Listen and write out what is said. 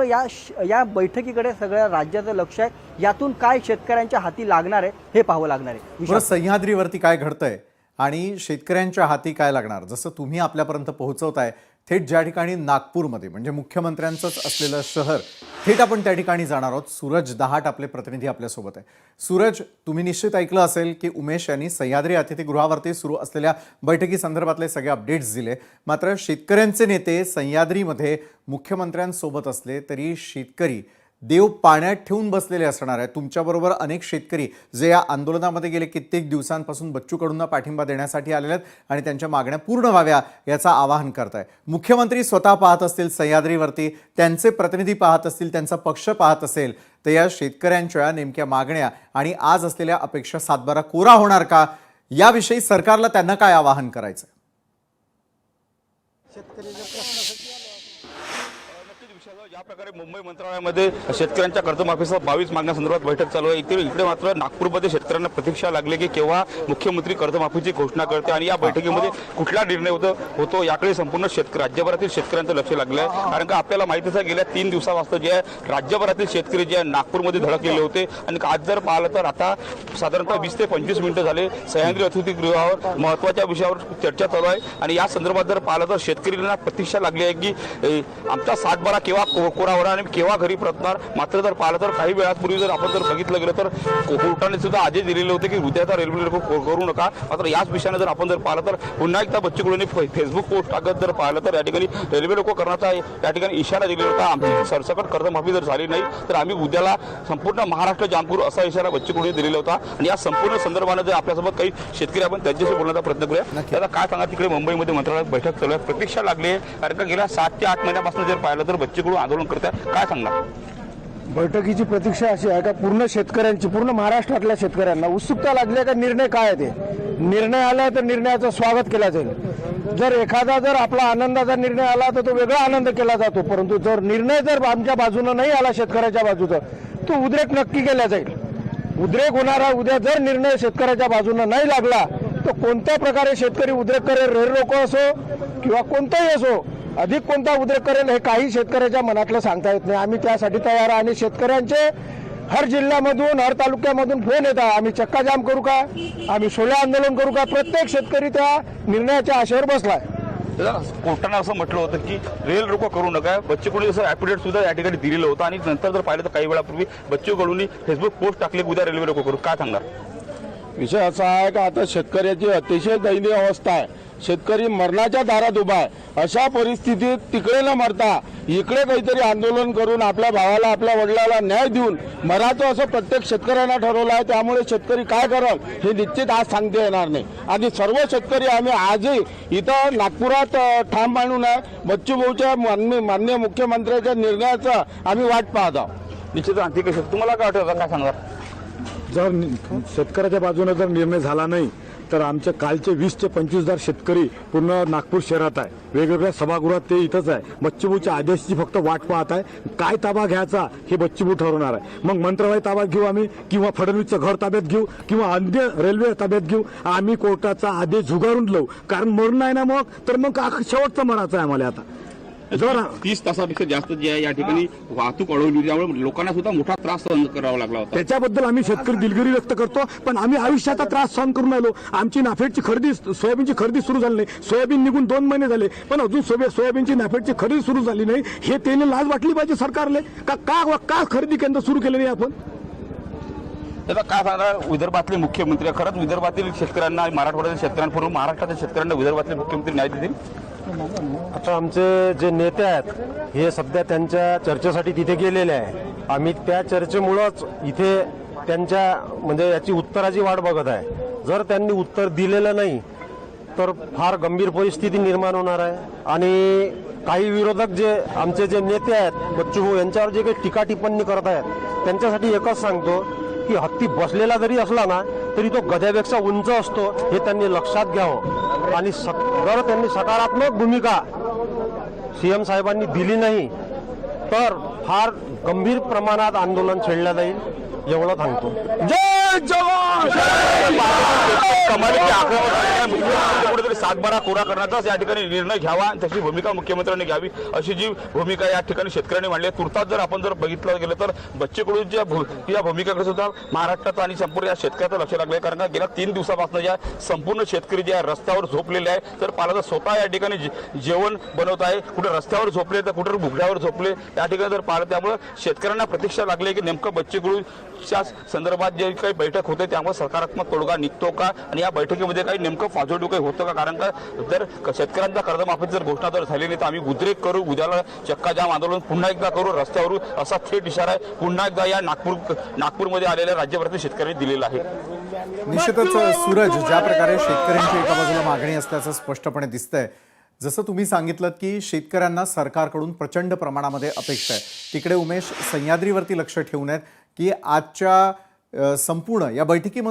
या बैठकीकडे सगळ्या राज्याचं लक्ष आहे। यातून काय शेतकऱ्यांच्या हाती लागणार आहे हे पाहावं लागणार आहे। सह्याद्रीवरती काय घडतंय आणि शेतकऱ्यांच्या हाती काय लागणार, जसं तुम्ही आपल्यापर्यंत पोहोचवताय थेट ज्या ठिकाणी नागपूरमध्ये म्हणजे मुख्यमंत्र्यांचंच असलेलं शहर, थेट आपण त्या ठिकाणी जाणार आहोत। सूरज दहाट आपले प्रतिनिधी आपल्यासोबत आहे। सूरज, तुम्ही निश्चित ऐकलं असेल की उमेश यांनी सह्याद्री अतिथीगृहावरती सुरू असलेल्या बैठकी संदर्भातले सगळे अपडेट्स दिले। मात्र शेतकऱ्यांचे नेते सह्याद्रीमध्ये मुख्यमंत्र्यांसोबत असले तरी शेतकरी देव पाण्यात ठेवून बसलेले असणार आहे। तुमच्याबरोबर अनेक शेतकरी जे या आंदोलनामध्ये गेले कित्येक दिवसांपासून बच्चू कडूंना पाठिंबा देण्यासाठी आलेले आहेत आणि त्यांच्या मागण्या पूर्ण व्हाव्या याचं आवाहन करताय। मुख्यमंत्री स्वतः पाहत असतील सह्याद्रीवरती, त्यांचे प्रतिनिधी पाहत असतील, त्यांचा पक्ष पाहत असेल, तर या शेतकऱ्यांच्या नेमक्या मागण्या आणि आज असलेल्या अपेक्षा सातबारा कोरा होणार का, याविषयी सरकारला त्यांना काय आवाहन करायचं? ज्या प्रकारे मुंबई मंत्रालयामध्ये शेतकऱ्यांच्या कर्जमाफीसह 22 मागण्यांसंदर्भात बैठक चालू आहे, इकडे मात्र नागपूरमध्ये शेतकऱ्यांना प्रतीक्षा लागली की केव्हा मुख्यमंत्री कर्जमाफीची घोषणा करते आणि या बैठकीमध्ये कुठला निर्णय होतो याकडे संपूर्ण राज्यभरातील शेतकऱ्यांचं लक्ष लागलं आहे। कारण का आपल्याला माहितीच आहे, गेल्या 3 दिवसापासून जे आहे राज्यभरातील शेतकरी जे नागपूरमध्ये धडकलेले होते आणि आज जर पाहिलं तर आता साधारणतः 20 ते 25 मिनिटं झाले सह्याद्री अतिथीगृहावर महत्त्वाच्या विषयावर चर्चा चालू आहे आणि या संदर्भात जर पाहिलं तर शेतकऱ्यांना प्रतीक्षा लागली आहे की आमचा सातबारा केव्हा कोरा होणार आणि केव्हा घरी परतणार। मात्र जर पाहिलं तर काही वेळापूर्वी जर आपण बघितलं गेलं तर कोर्टाने सुद्धा आदेश दिलेले होते की उद्याचा रेल्वे रोको करू नका। मात्र याच विषयाने जर आपण पाहिलं तर पुन्हा एकदा बच्चू कडूंनी फेसबुक पोस्ट टाकत जर पाहिलं तर या ठिकाणी रेल्वे रोको करण्याचा या ठिकाणी इशारा दिलेला होता। आमची सरसकट कर्जमाफी जर झाली नाही तर आम्ही उद्याला संपूर्ण महाराष्ट्र जाम करू असा इशारा बच्चू कडूंनी दिलेला होता। आणि या संपूर्ण संदर्भाने जर आपल्यासोबत काही शेतकरी आपण त्यांच्याशी बोलण्याचा प्रयत्न करूया। त्याला काय सांगा, तिकडे मुंबईमध्ये मंत्रालयात बैठक चालू आहे, प्रतीक्षा लागली आहे कारण का गेल्या 7 ते 8 महिन्यापासून जर पाहिलं तर बच्चू कडू आंदोलन करत आहे, काय सांगणार? बैठकीची प्रतीक्षा अशी आहे का पूर्ण शेतकऱ्यांची, पूर्ण महाराष्ट्रातल्या शेतकऱ्यांना उत्सुकता लागली आहे का निर्णय काय आहे ते। निर्णय आला तर निर्णयाचं स्वागत केलं जाईल। जर एखादा आपला आनंदाचा निर्णय आला तर तो वेगळा आनंद केला जातो, परंतु जर निर्णय आमच्या बाजूनं नाही आला शेतकऱ्याच्या बाजूचा, तो उद्रेक नक्की केला जाईल। उद्रेक होणारा उद्या जर निर्णय शेतकऱ्याच्या बाजूनं नाही लागला तर कोणत्या प्रकारे शेतकरी उद्रेक करेल, रेल रोको असो किंवा कोणताही असो, अधिक कोणता उद्रेक करेल हे काही शेतकऱ्याच्या मनातलं सांगता येत नाही। आम्ही त्यासाठी तयार आहे आणि शेतकऱ्यांचे हर जिल्ह्यामधून हर तालुक्यामधून फोन येतात, आम्ही चक्काजाम करू का, आम्ही शोले आंदोलन करू का। प्रत्येक शेतकरी त्या निर्णयाच्या आशेवर बसलाय। कोर्टाने असं म्हटलं होतं की रेल रोको करू नका, बच्चू कडू असं ॲफिडेव्हिट सुद्धा या ठिकाणी दिलेलं होतं आणि नंतर जर पाहिलं तर काही वेळापूर्वी बच्चू कडूंनी फेसबुक पोस्ट टाकली उद्या रेल्वे रोको करू, काय सांगणार? विषय असा आहे का आता शेतकऱ्याची अतिशय दयनीय अवस्था आहे। शेतकरी मरणाच्या दारात उभा आहे। अशा परिस्थितीत तिकडे न मरता इकडे काहीतरी आंदोलन करून आपल्या भावाला, आपल्या वडिलाला न्याय देऊन मराठा असं प्रत्येक शेतकऱ्यांना ठरवलं आहे। त्यामुळे शेतकरी काय करेल हे निश्चित आज सांगता येणार नाही आणि सर्व शेतकरी आम्ही आजही इथं नागपुरात ठाम मांडून आहे। बच्चू भाऊच्या माननीय मुख्यमंत्र्यांच्या निर्णयाचा आम्ही वाट पाहत आहोत। निश्चित आणखी कसं तुम्हाला काय वाटतं, काय सांगणार? जर शेतकऱ्याच्या बाजूने जर निर्णय झाला नाही तर आमचे कालचे 20 ते 25,000 शेतकरी पूर्ण नागपूर शहरात आहे, वेगवेगळ्या सभागृहात ते इथंच आहे। बच्चूभाऊच्या आदेशाची फक्त वाट पाहत आहे, काय ताबा घ्यायचा हे बच्चूभाऊ ठरवणार आहे। मग मंत्रालय ताब्यात घेऊ आम्ही किंवा फडणवीसचं घर ताब्यात घेऊ किंवा अन्य रेल्वे ताब्यात घेऊ, आम्ही कोर्टाचा आदेश झुगारून लावू। कारण मरण नाही ना मग शेवटचं मरायचं आहे आम्हाला। आता जर 30 तासापेक्षा जास्त जे आहे या ठिकाणी वाहतूक अडवली, त्यामुळे लोकांना सुद्धा मोठा त्रास सहन करावा लागला होता। त्याच्याबद्दल आम्ही शेतकरी दिलगिरी व्यक्त करतो, पण आम्ही आयुष्याचा त्रास सहन करून राहिलो। आमची नाफेडची खरेदी, सोयाबीनची खरेदी सुरू झाली नाही, सोयाबीन निघून 2 महिने झाले पण अजून सोयाबीनची नाफेडची खरेदी सुरू झाली नाही। हे त्याने लाज वाटली पाहिजे सरकारले का खरेदी केंद्र सुरू केले नाही आपण। त्याचा काय सांगणार विदर्भातले मुख्यमंत्री, खरंच विदर्भातील शेतकऱ्यांना, मराठवाड्यातील शेतकऱ्यांपूर्वी महाराष्ट्रातील शेतकऱ्यांना विदर्भातले मुख्यमंत्री न्याय देतील? आता आमचे जे नेते आहेत हे सध्या त्यांच्या चर्चेसाठी तिथे गेलेले आहे। आम्ही त्या चर्चेमुळेच इथे त्यांच्या म्हणजे याची उत्तराची वाट बघत आहे। जर त्यांनी उत्तर दिलेलं नाही तर फार गंभीर परिस्थिती निर्माण होणार आहे आणि काही विरोधक जे आमचे जे नेते आहेत बच्चू भाऊ यांच्यावर जे काही टीका टिप्पणी करत आहेत त्यांच्यासाठी एकच सांगतो की हत्ती बसलेला जरी असला ना तरी तो गध्यापेक्षा उंच असतो, हे त्यांनी लक्षात घ्यावं। आणि जर त्यांनी सकारात्मक भूमिका सीएम साहेबांनी दिली नाही तर फार गंभीर प्रमाणात आंदोलन छेडलं जाईल, एवढं सांगतो। जय कमालीची आक्रमक झाली. मुख्यमंत्र्यांनी कुठेतरी सातबारा कोरा करण्याचाच या ठिकाणी निर्णय घ्यावा आणि तशी भूमिका मुख्यमंत्र्यांनी घ्यावी अशी जी भूमिका या ठिकाणी शेतकऱ्यांनी मांडली आहे. तुर्तास जर आपण बघितलं गेलं तर बच्चे कडूंच्या या भूमिकाकडे सुद्धा महाराष्ट्रात आणि संपूर्ण या शेतकऱ्याचं लक्ष लागलं आहे. कारण का गेल्या 3 दिवसापासून या संपूर्ण शेतकरी जे आहे रस्त्यावर झोपलेले आहे. तर पाहिलं तर स्वतः या ठिकाणी जेवण बनवत आहे, कुठे रस्त्यावर झोपले तर कुठे बुगड्यावर झोपले या ठिकाणी जर पाहिलं. त्यामुळे शेतकऱ्यांना प्रतीक्षा लागली की नेमकं बच्चे कडूच्या संदर्भात जे काही बैठक होते त्यामुळे सकारात्मक तोडगा निघतो का आणि या बैठकीमध्ये काही नेमकं पॉझिटिव्ह काही होतं का. कारण का जर शेतकऱ्यांच्या कर्जमाफीची जर घोषणा जर झाली नाही तर आम्ही उद्रेक करू, उद्याला चक्काजाम आंदोलन पुन्हा एकदा करू रस्त्यावरून असा थेट इशारा आहे पुन्हा एकदा या नागपूरमध्ये आलेल्या राज्यभरातील शेतकऱ्यांनी दिलेला आहे. निश्चितच सूरज, ज्या प्रकारे शेतकऱ्यांची एका बाजूला मागणी असल्याचं स्पष्टपणे दिसतंय, जसं तुम्ही सांगितलं की शेतकऱ्यांना सरकारकडून प्रचंड प्रमाणामध्ये अपेक्षा आहे. तिकडे उमेश सह्याद्रीवरती लक्ष ठेवून आहेत की आजच्या संपूर्ण या बैठकीमध्ये